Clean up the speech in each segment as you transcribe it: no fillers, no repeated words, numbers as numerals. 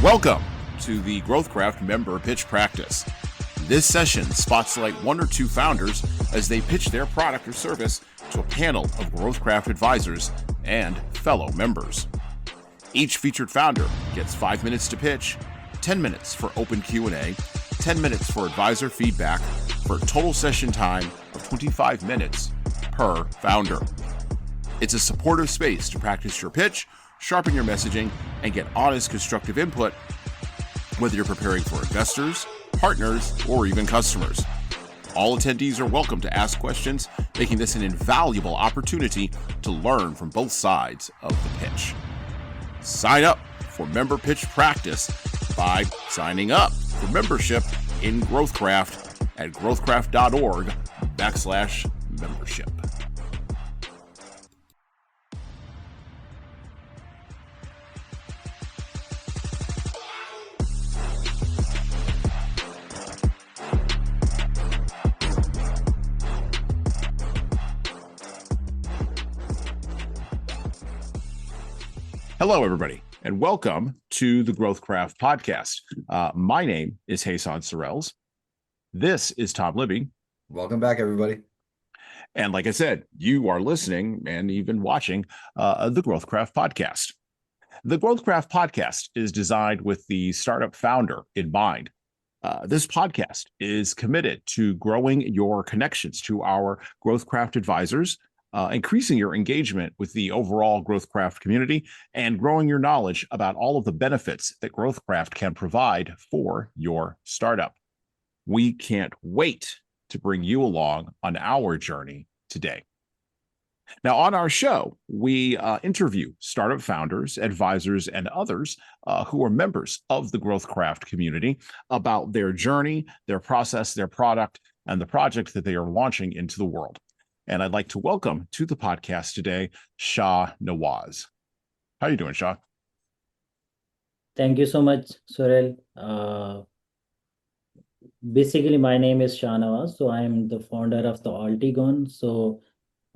Welcome to the GrowthCraft member pitch practice. This session spotlights one or two founders as they pitch their product or service to a panel of GrowthCraft advisors and fellow members. Each featured founder gets 5 minutes to pitch, 10 minutes for open Q&A, 10 minutes for advisor feedback, for a total session time of 25 minutes per founder. It's a supportive space to practice your pitch, sharpen your messaging, and get honest, constructive input, whether you're preparing for investors, partners, or even customers. All attendees are welcome to ask questions, making this an invaluable opportunity to learn from both sides of the pitch. Sign up for member pitch practice by signing up for membership in GrowthCraft at growthcraft.org/membership. Hello, everybody, and welcome to the GrowthCraft podcast. My name is Hasan Sorrells. This is Tom Libby. Welcome back, everybody. And like I said, you are listening and even watching the GrowthCraft podcast. The GrowthCraft podcast is designed with the startup founder in mind. This podcast is committed to growing your connections to our GrowthCraft advisors, increasing your engagement with the overall GrowthCraft community, and growing your knowledge about all of the benefits that GrowthCraft can provide for your startup. We can't wait to bring you along on our journey today. Now, on our show, we interview startup founders, advisors, and others who are members of the GrowthCraft community about their journey, their process, their product, and the project that they are launching into the world. And I'd like to welcome to the podcast today, Shah Nawaz. How are you doing, Shah? Thank you so much, Sorrel. Basically, my name is Shah Nawaz. So I'm the founder of the Altegon. So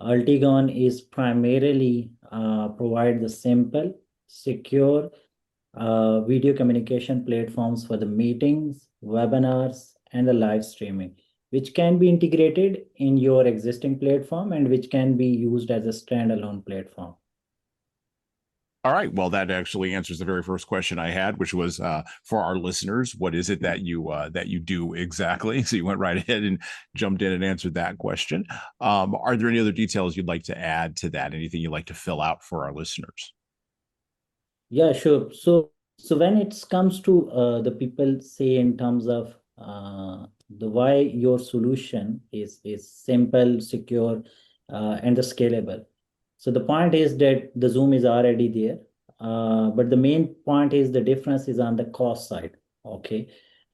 Altegon is primarily provide the simple, secure video communication platforms for the meetings, webinars, and the live streaming, which can be integrated in your existing platform and which can be used as a standalone platform. All right. Well, that actually answers the very first question I had, which was for our listeners, what is it that you do exactly? So you went right ahead and jumped in and answered that question. Are there any other details you'd like to add to that? Anything you'd like to fill out for our listeners? Yeah, sure. So when it comes to the people say in terms of the why your solution is simple, secure, and the scalable. So the point is that the Zoom is already there, but the main point is the difference is on the cost side. Okay,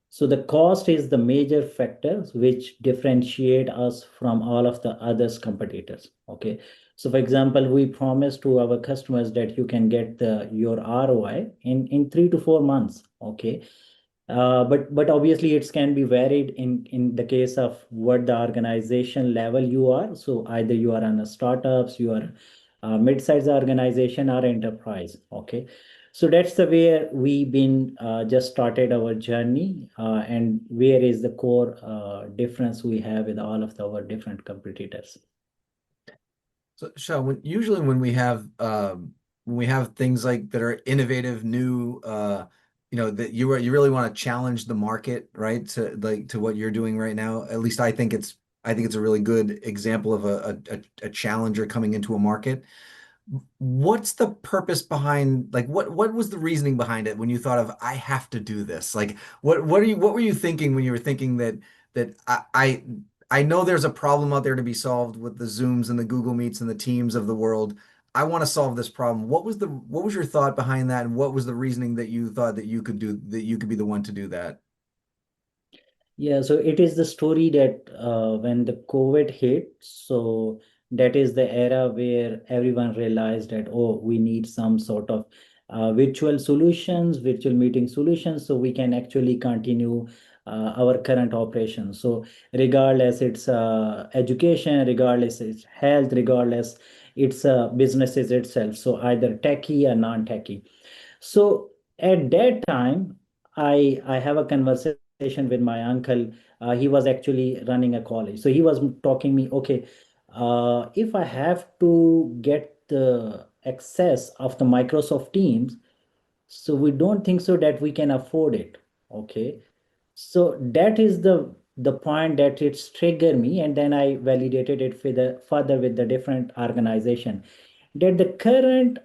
so the cost is the major factor which differentiate us from all of the others competitors. Okay, so for example, we promise to our customers that you can get your ROI in 3 to 4 months. Okay. But obviously it can be varied in the case of what the organization level you are. So either you are on a startups, you are a mid-sized organization or enterprise. Okay, so that's the way we've been just started our journey, and where is the core difference we have with all of our different competitors. So, Shah, usually when we have things like that are innovative, new, that you really want to challenge the market, right? To what you're doing right now. At least I think it's a really good example of a challenger coming into a market. What's the purpose behind, like, what was the reasoning behind it when you thought of, I have to do this? Like, what were you thinking when you were thinking that I know there's a problem out there to be solved with the Zooms and the Google Meets and the Teams of the world. I want to solve this problem. What was your thought behind that, and what was the reasoning that you thought that you could be the one to do that? Yeah, so it is the story that when the COVID hit, so that is the era where everyone realized that, oh, we need some sort of virtual meeting solutions, so we can actually continue our current operations. So regardless it's education, regardless it's health, regardless it's businesses itself, so either techie or non-techie. So at that time, I have a conversation with my uncle. He was actually running a college, so he was talking me, okay, if I have to get the access of the Microsoft Teams, so we don't think so that we can afford it. Okay, so that is the point that it's triggered me, and then I validated it further with the different organization that the current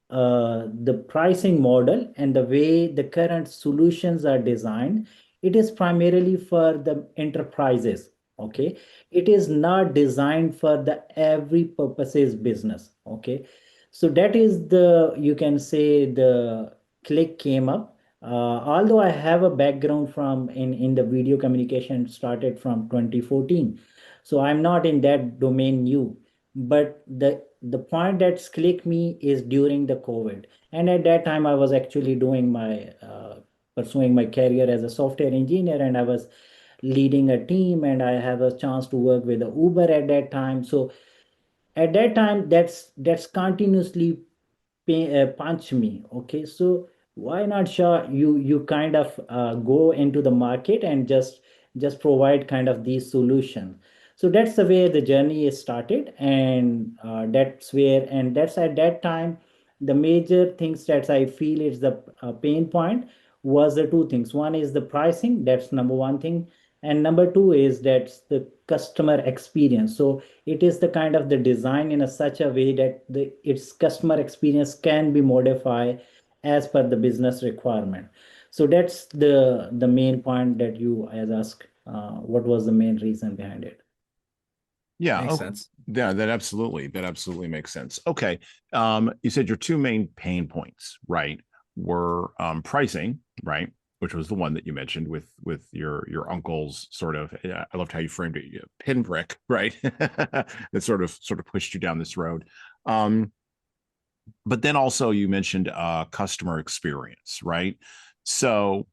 the pricing model and the way the current solutions are designed, it is primarily for the enterprises. Okay, it is not designed for the every purposes business. Okay, so that is the, you can say, the click came up. Although I have a background from in the video communication, started from 2014, so I'm not in that domain new. But the point that's clicked me is during the COVID, and at that time I was actually doing my pursuing my career as a software engineer, and I was leading a team, and I have a chance to work with the Uber at that time. So at that time, that's continuously punch me. Okay, so why not, Shah, you kind of go into the market and just provide kind of these solution. So that's the way the journey is started, and that's at that time the major things that I feel is the pain point was the two things. One is the pricing, that's number one thing, and number two is that's the customer experience. So it is the kind of the design in a such a way that its customer experience can be modified as per the business requirement. So that's the main point that you as asked, what was the main reason behind it. Yeah. Makes Okay. sense. Yeah, that absolutely makes sense. Okay. You said your two main pain points, right, were pricing, right, which was the one that you mentioned with your uncle's sort of, I loved how you framed it, pinprick, right? That sort of pushed you down this road. But then also you mentioned customer experience, right? So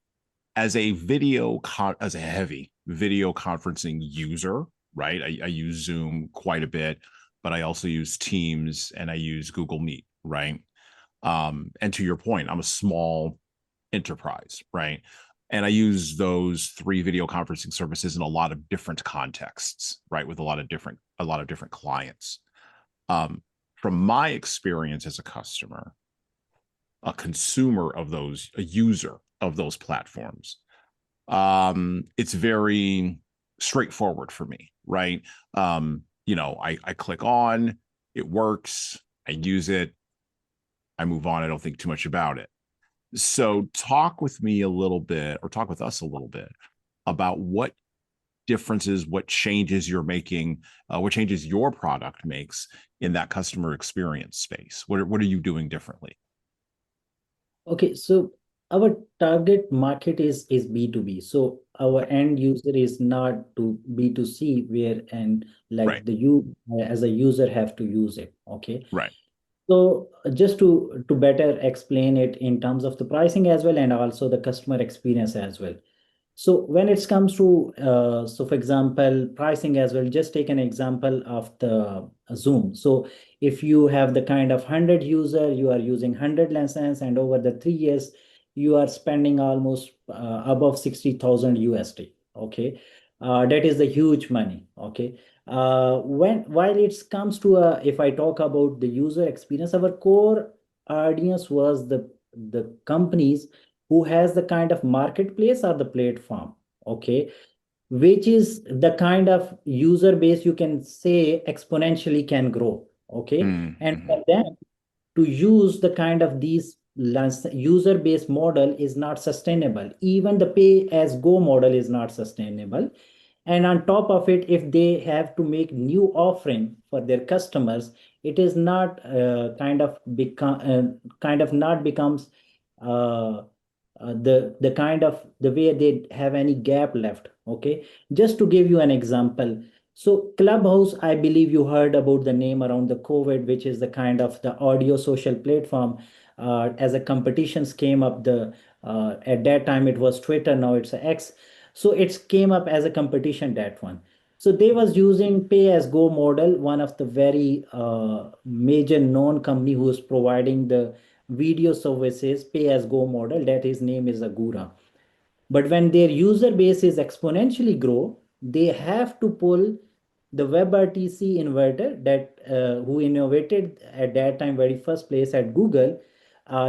as a as a heavy video conferencing user, right? I use Zoom quite a bit, but I also use Teams and I use Google Meet, right? And to your point, I'm a small enterprise, right? And I use those three video conferencing services in a lot of different contexts, right? With a lot of different clients. From my experience as a customer, a consumer of those, a user of those platforms, it's very straightforward for me, right? I click on, it works, I use it, I move on, I don't think too much about it. So talk with me a little bit, or talk with us a little bit about what differences, what changes you're making, what changes your product makes in that customer experience space. What are you doing differently? Okay, so our target market is B2B. So our end user is not to B2C, where and Right, like the you as a user have to use it. Okay. right. So just to better explain it in terms of the pricing as well, and also the customer experience as well. So when it comes to, so for example, pricing as well, just take an example of the Zoom. So if you have the kind of 100 user, you are using 100 license, and over the 3 years, you are spending almost above 60,000 USD. Okay. That is the huge money. Okay. While it comes to, if I talk about the user experience, our core audience was the companies who has the kind of marketplace or the platform. Okay, which is the kind of user base you can say exponentially can grow. Okay, and Mm-hmm. for them to use the kind of these user based model is not sustainable. Even the pay as go model is not sustainable, and on top of it, if they have to make new offering for their customers, it is not kind of not becomes the kind of the way they have any gap left. Okay, just to give you an example, so Clubhouse, I believe you heard about the name around the COVID, which is the kind of the audio social platform. As a competitions came up, the at that time it was Twitter, now it's X. So it came up as a competition, that one. So they was using pay as go model, one of the very major known company who is providing the video services pay-as-go model that his name is Agura. But when their user base is exponentially grow, they have to pull the WebRTC inverter that who innovated at that time very first place at Google,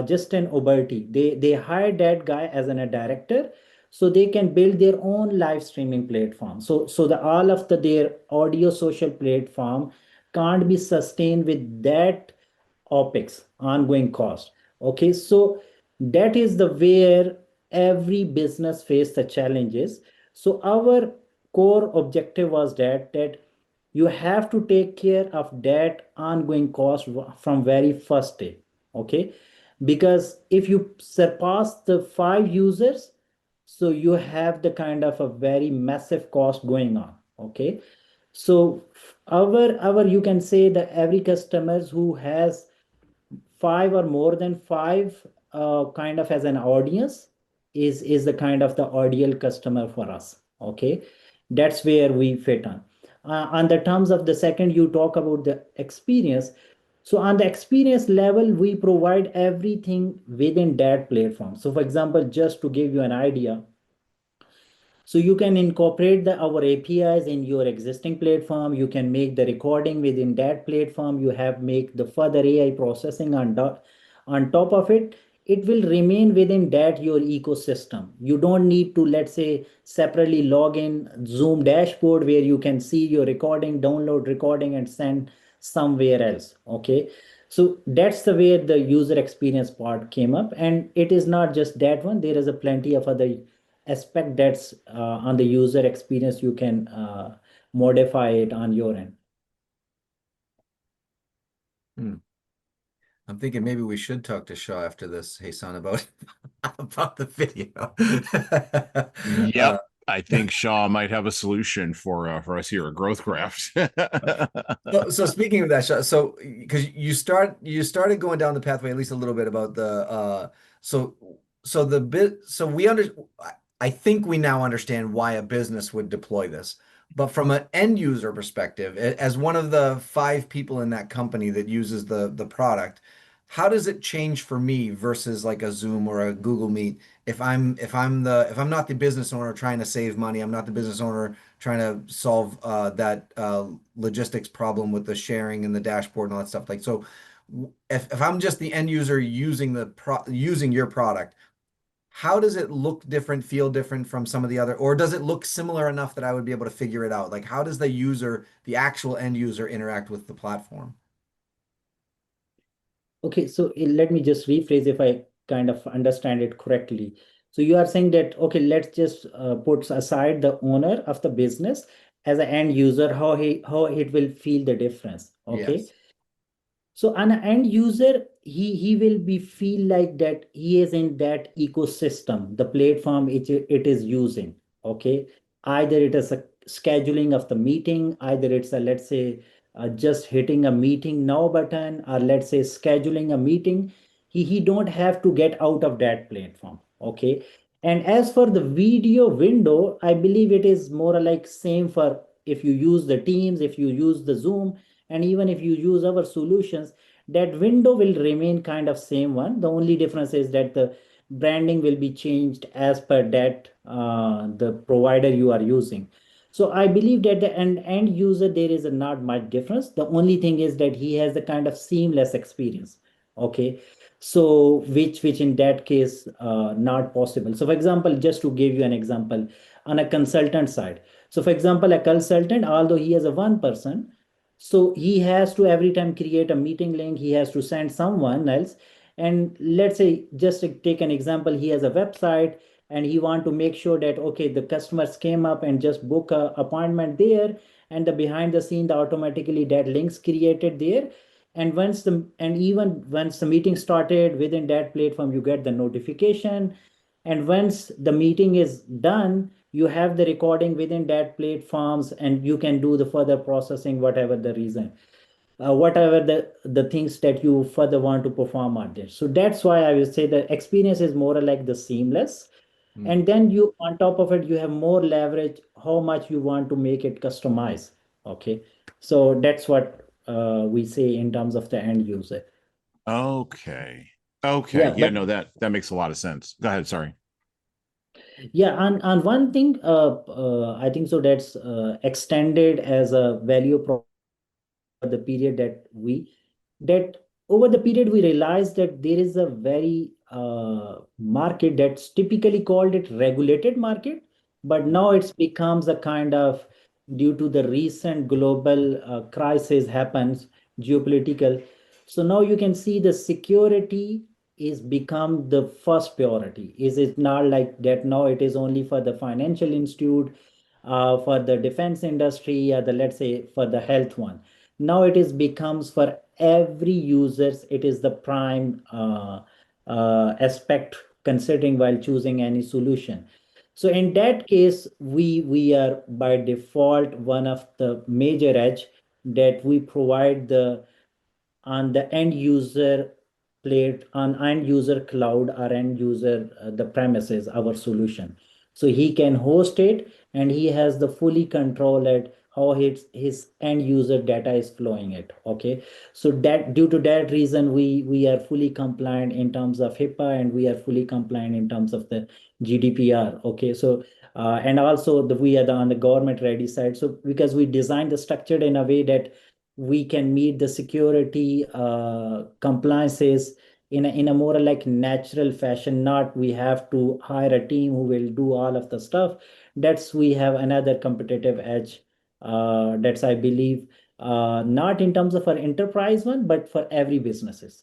Justin Oberty. They hired that guy as a director so they can build their own live streaming platform. So the all of their audio social platform can't be sustained with that OpEx, ongoing cost. Okay, so that is the where every business face the challenges. So our core objective was that you have to take care of that ongoing cost from very first day. Okay, because if you surpass the 5 users, so you have the kind of a very massive cost going on. Okay, so our you can say that every customers who has 5 or more than 5 kind of as an audience is the kind of the ideal customer for us. Okay, that's where we fit on the terms of the second you talk about the experience. So on the experience level we provide everything within that platform. So for example, just to give you an idea, so you can incorporate our APIs in your existing platform. You can make the recording within that platform. You have make the further AI processing on top of it. It will remain within that your ecosystem. You don't need to, let's say, separately log in Zoom dashboard where you can see your recording, download recording and send somewhere else. Okay. So that's the way the user experience part came up. And it is not just that one. There is a plenty of other aspect that's on the user experience. You can modify it on your end. I'm thinking maybe we should talk to Shah after this, Hassan, about about the video. Yep. I think Shah might have a solution for us here at GrowthCraft. So speaking of that, Shah, so because you started going down the pathway at least a little bit about the so the bit so we under I think we now understand why a business would deploy this. But from an end user perspective, as one of the 5 people in that company that uses the product, how does it change for me versus like a Zoom or a Google Meet if I'm not the business owner trying to save money, I'm not the business owner trying to solve that logistics problem with the sharing and the dashboard and all that stuff. Like, so if I'm just the end user using your product, how does it look different, feel different from some of the other, or does it look similar enough that I would be able to figure it out? Like, how does the actual end user interact with the platform? Okay, so let me just rephrase if I kind of understand it correctly. So you are saying that, okay, let's just put aside the owner of the business as an end user, how it will feel the difference. Okay. Yes. So an end user, he will be feel like that he is in that ecosystem, the platform it is using. Okay. Either it is a scheduling of the meeting, either it's a, let's say, just hitting a meeting now button, or let's say scheduling a meeting. He don't have to get out of that platform. Okay. And as for the video window, I believe it is more like same for if you use the Teams, if you use the Zoom, and even if you use our solutions, that window will remain kind of same one. The only difference is that the branding will be changed as per that the provider you are using. So I believe that the end user there is a not much difference. The only thing is that he has the kind of seamless experience. Okay, so which in that case not possible. So for example, just to give you an example, on a consultant side, so for example, a consultant, although he has a one person, so he has to every time create a meeting link, he has to send someone else. And let's say, just to take an example, he has a website and he want to make sure that, okay, the customers came up and just book a appointment there, and the behind the scene, the automatically that links created there. And even once the meeting started within that platform, you get the notification. And once the meeting is done, you have the recording within that platforms, and you can do the further processing, whatever the reason, whatever the things that you further want to perform out there. So that's why I would say the experience is more like the seamless. And then you on top of it, you have more leverage how much you want to make it customized. Okay, so that's what we say in terms of the end user. Okay. Okay. Yeah, Yeah, but no, that makes a lot of sense. Go ahead. Sorry. yeah, and one thing, I think so that's extended as a value the period that over the period we realized that there is a very market that's typically called it regulated market, but now it's becomes a kind of, due to the recent global crisis happens, geopolitical. So now you can see the security is become the first priority. Is it not like that now it is only for the financial institute, for the defense industry, or the, let's say, for the health one. Now it is becomes for every users, it is the prime aspect considering while choosing any solution. So in that case, we are by default one of the major edge that we provide the on the end user plate, on end user cloud or end user the premises, our solution. So he can host it and he has the fully control at how his end user data is flowing it. Okay, so that due to that reason we are fully compliant in terms of HIPAA, and we are fully compliant in terms of the GDPR. Okay, so and also we are on the government ready side, so because we designed the structure in a way that we can meet the security compliances in a more like natural fashion, not we have to hire a team who will do all of the stuff. That's we have another competitive edge, that's I believe not in terms of our enterprise one, but for every businesses.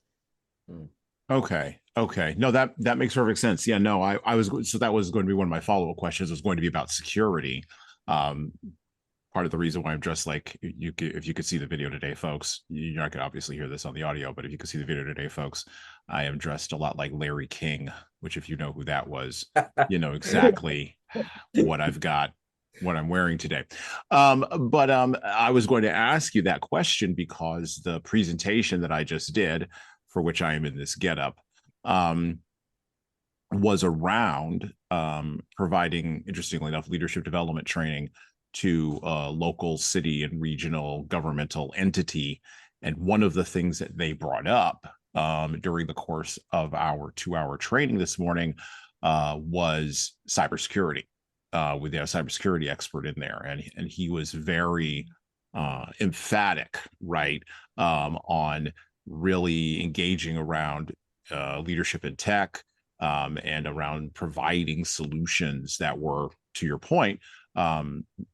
Okay. Okay. No, that makes perfect sense. Yeah, no, I was so that was going to be one of my follow-up questions, was going to be about security. Um, Part of the reason why I'm dressed like if you could see the video today, folks, you're not going to obviously hear this on the audio, but if you could see the video today, folks, I am dressed a lot like Larry King, which if you know who that was, you know exactly what I've got, what I'm wearing today. But I was going to ask you that question because the presentation that I just did, for which I am in this getup, um, was around providing, interestingly enough, leadership development training to a local city and regional governmental entity. And one of the things that they brought up during the course of our 2-hour training this morning was cybersecurity, with a cybersecurity expert in there. And he was very emphatic, right, on really engaging around leadership in tech, and around providing solutions that were, to your point,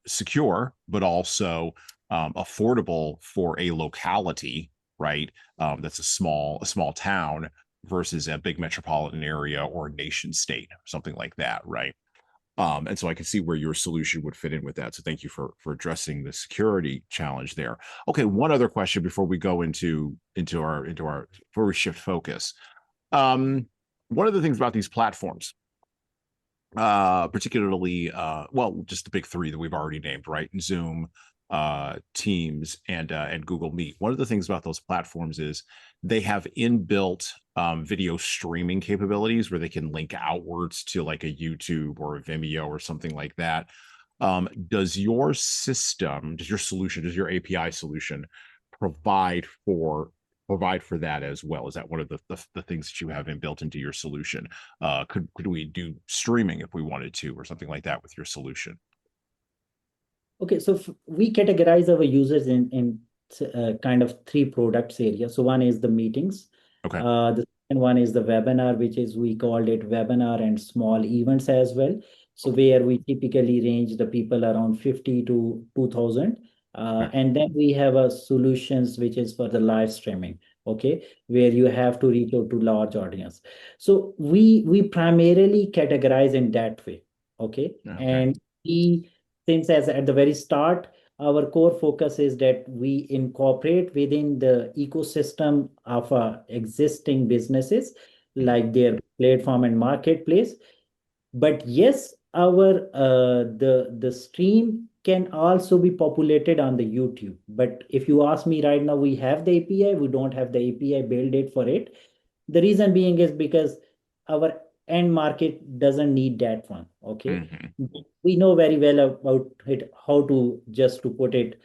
secure, but also affordable for a locality, right? That's a small town versus a big metropolitan area or a nation state, something like that, right? And so I can see where your solution would fit in with that. So thank you for addressing the security challenge there. Okay, one other question before we go into our before we shift focus. One of the things about these platforms, particularly well, just the big three that we've already named, right? Zoom, Teams, and Google Meet. One of the things about those platforms is they have inbuilt video streaming capabilities where they can link outwards to like a YouTube or a Vimeo or something like that. Does your system, does your solution, does your API solution provide for that as well? Is that one of the things that you have inbuilt into your solution? Could we do streaming if we wanted to, or something like that with your solution? Okay, so we categorize our users in kind of three products area. So one is the meetings. Okay. The second one is the webinar, which is we called it webinar and small events as well. So where we typically range the people around 50 to 2000. Okay. And then we have a solutions which is for the live streaming. Okay, where you have to reach out to large audience. So we primarily categorize in that way. Okay, Okay. and we, since as at the very start, our core focus is that we incorporate within the ecosystem of existing businesses, like their platform and marketplace. But yes, our the stream can also be populated on the YouTube. But if you ask me right now, we have the API, we don't have the API build it for it. The reason being is because our end market doesn't need that one. Okay, Mm-hmm. we know very well about it, how to just to put it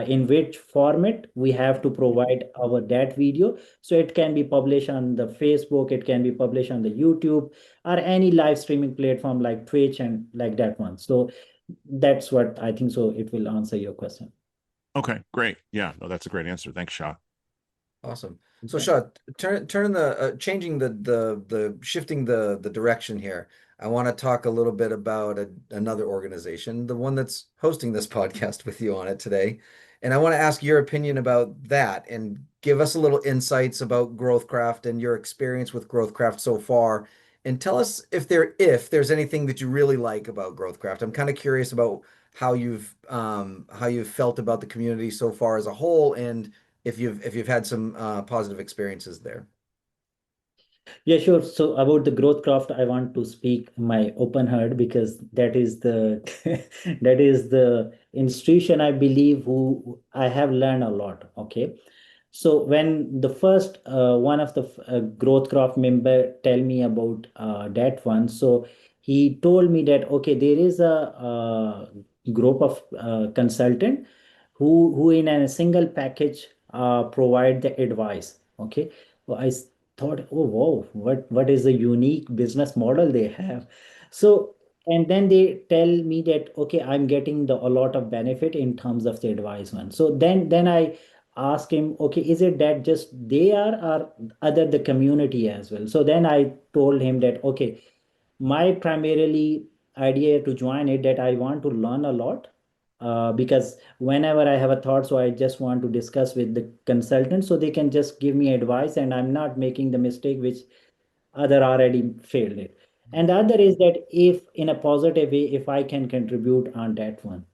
in which format we have to provide our that video. So it can be published on the Facebook, it can be published on the YouTube, or any live streaming platform like Twitch and like that one. So that's what I think. So it will answer your question. Okay, great. Yeah, no, that's a great answer. Thanks, Shah. Awesome. So Shah, turn the changing the shifting the direction here. I want to talk a little bit about another organization, the one that's hosting this podcast with you on it today. And I want to ask your opinion about that and give us a little insights about GrowthCraft and your experience with GrowthCraft so far. And tell us if there's anything that you really like about GrowthCraft. I'm kind of curious about how you've felt about the community so far as a whole, and if you've had some positive experiences there. Yeah, sure. So about the growth craft, I want to speak my open heart, because that is the that is the institution I believe who I have learned a lot. Okay. So when the first one of the GrowthCraft member tell me about that one, so he told me that okay, there is a group of consultant who in a single package provide the advice. Okay, so thought, oh wow, what is the unique business model they have? So and then they tell me that okay, I'm getting a lot of benefit in terms of the advice one. So then I ask him, okay, is it that just they are or other the community as well? So then I told him that okay, my primarily idea to join it that I want to learn a lot, because whenever I have a thought, so I just want to discuss with the consultant so they can just give me advice and I'm not making the mistake which other already failed it. And the other is that if in a positive way, if I can contribute on that one.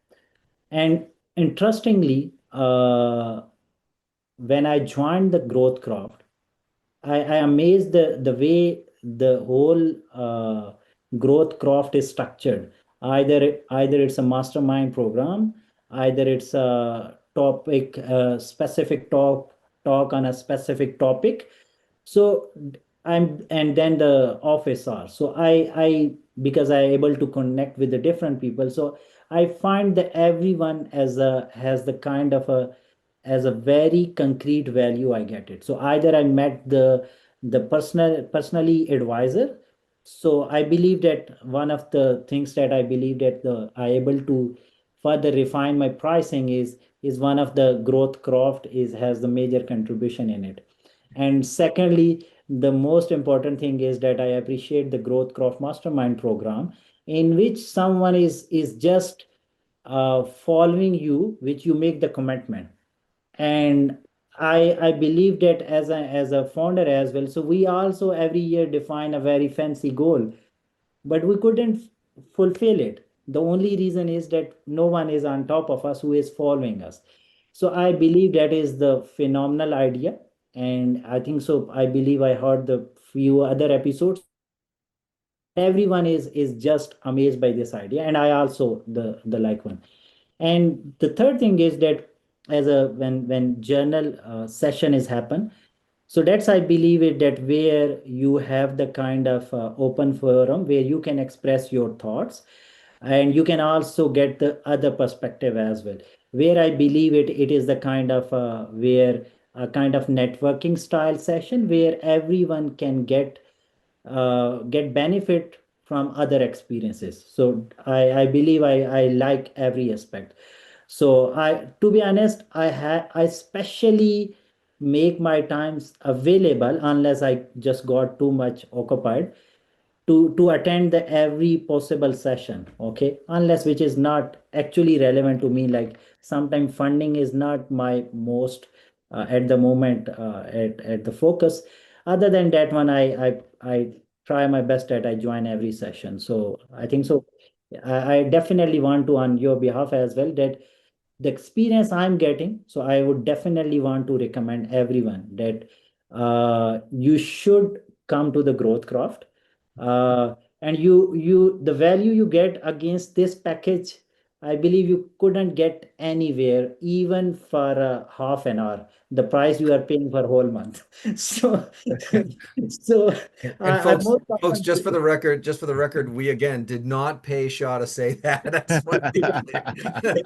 And interestingly, when I joined the growth craft, I amazed the way the whole growth craft is structured. Either it's a mastermind program, either it's a topic, specific talk on a specific topic. So I'm and then the office hours. So I because I able to connect with the different people. So I find that everyone as a has the kind of a as a very concrete value I get it. So either I met the personally advisor. So I believe that one of the things that I believe that the I able to further refine my pricing is one of the growth craft is has the major contribution in it. And secondly, the most important thing is that I appreciate the growth craft mastermind program in which someone is just following you, which you make the commitment. And I believe that as a founder as well. So we also every year define a very fancy goal, but we couldn't fulfill it. The only reason is that no one is on top of us who is following us. So I believe that is the phenomenal idea. And I think so. I believe I heard the few other episodes. Everyone is just amazed by this idea. And I also the like one. And the third thing is that as a when journal session is happen, so that's I believe it that where you have the kind of open forum where you can express your thoughts, and you can also get the other perspective as well. Where I believe it is the kind of where a kind of networking style session where everyone can get benefit from other experiences. So I believe I like every aspect. So I to be honest, I especially make my times available unless I just got too much occupied to attend the every possible session. Okay, unless which is not actually relevant to me, like sometimes funding is not my most at the moment at the focus. Other than that one, I try my best that I join every session. So I think so I definitely want to on your behalf as well that the experience I'm getting, so I would definitely want to recommend everyone that you should come to the growth craft. And the value you get against this package I believe you couldn't get anywhere, even for half an hour, the price you are paying for whole month. So, so And I'm folks, more folks, often just for the record, we again did not pay Shah to say that. I just want to be clear.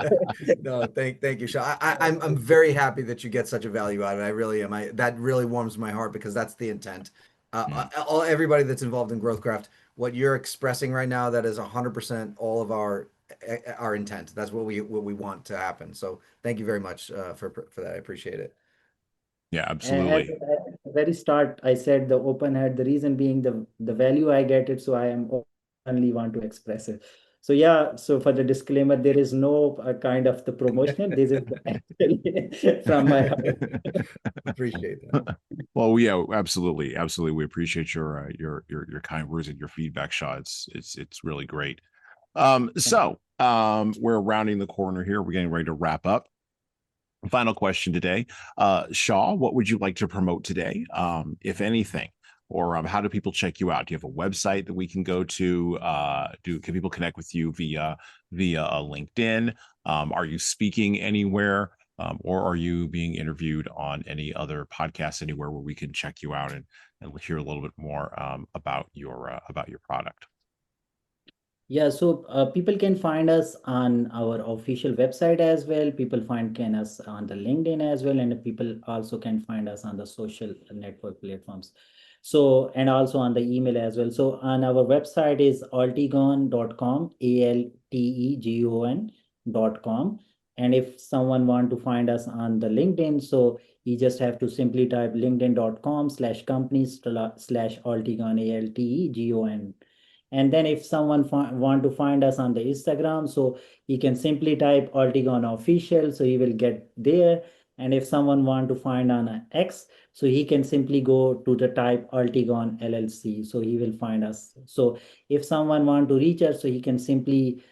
No, thank you, Shah. I'm very happy that you get such a value out of it. I really am. That really warms my heart because that's the intent. Everybody that's involved in GrowthCraft, what you're expressing right now, that is 100% all of our intent. That's what we want to happen. So thank you very much for that. I appreciate it. Yeah, At absolutely. the very start, I said the open head, the reason being the value I get it, so I am only want to express it. So yeah, so for the disclaimer, there is no kind of the promotional. This is actually from my heart. Appreciate that. Well, yeah, absolutely, absolutely. We appreciate your kind words and your feedback, Shaw. It's really great. We're rounding the corner here. We're getting ready to wrap up. Final question today. Shaw, what would you like to promote today, if anything? Or how do people check you out? Do you have a website that we can go to? Can people connect with you via LinkedIn? Are you speaking anywhere? Or are you being interviewed on any other podcasts anywhere where we can check you out and hear a little bit more about your product? Yeah, so people can find us on our official website as well. People can us on the LinkedIn as well, and people also can find us on the social network platforms. So, and also on the email as well. So on our website is altegon.com, Altegon.com. And if someone want to find us on the LinkedIn, so you just have to simply type linkedin.com/companies/Altegon, Altegon. And then if someone want to find us on the Instagram, so you can simply type Altegon official, so you will get there. And if someone want to find on X, so he can simply go to the type Altegon LLC, so he will find us. So if someone want to reach us, so he can simply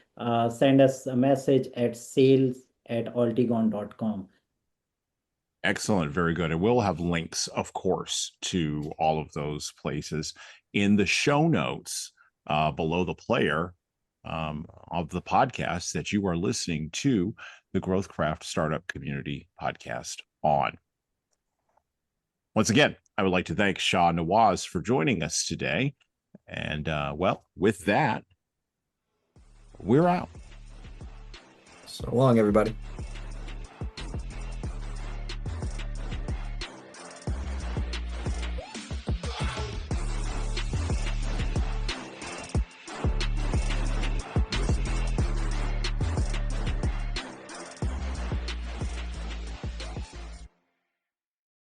send us a message at sales@altegon.com. Excellent. Very good. And we'll have links, of course, to all of those places in the show notes below the player of the podcast that you are listening to, the GrowthCraft Startup Community Podcast on. Once again, I would like to thank Shah Nawaz for joining us today. And with that, we're out. So long, everybody.